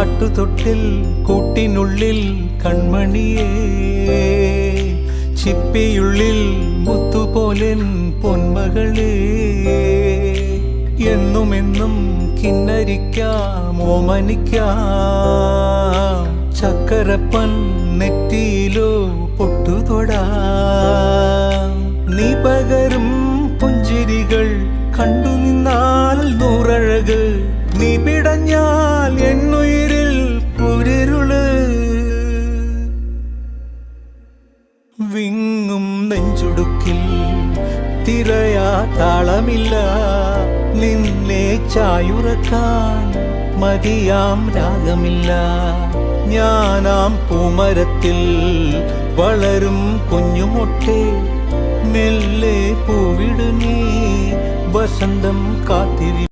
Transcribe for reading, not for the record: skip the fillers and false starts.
ആട്ടുതൊട്ടിൽ കൂട്ടിനുള്ളിൽ കൺമണിയേ, ചിപ്പിയുള്ളിൽ മുത്തുപോലെൻ പൊന്മകളേ, എന്നുമെന്നും കിന്നരിക്കാം ഓമനിക്കാം, ചക്കരപ്പൻ നെറ്റിയിലോ പൊട്ടുതൊടാം. നീ പകരും പുഞ്ചിരികൾ കണ്ടു നിന്നാൽ നൂറഴക്, നീ പിടഞ്ഞാൽ എന്നുയിരിൽ കുരിരുള്. വിങ്ങും നെഞ്ചുടുക്കിൽ തിരയാ താളമില്ല, നിന്നെ ചായുറക്കാൻ മതിയാം രാഗമില്ല. ഞാനാം പൂമരത്തിൽ വളരും കുഞ്ഞുമൊട്ടേ, മെല്ലെ പൂവിടു നീ വസന്തം കാത്തിരി.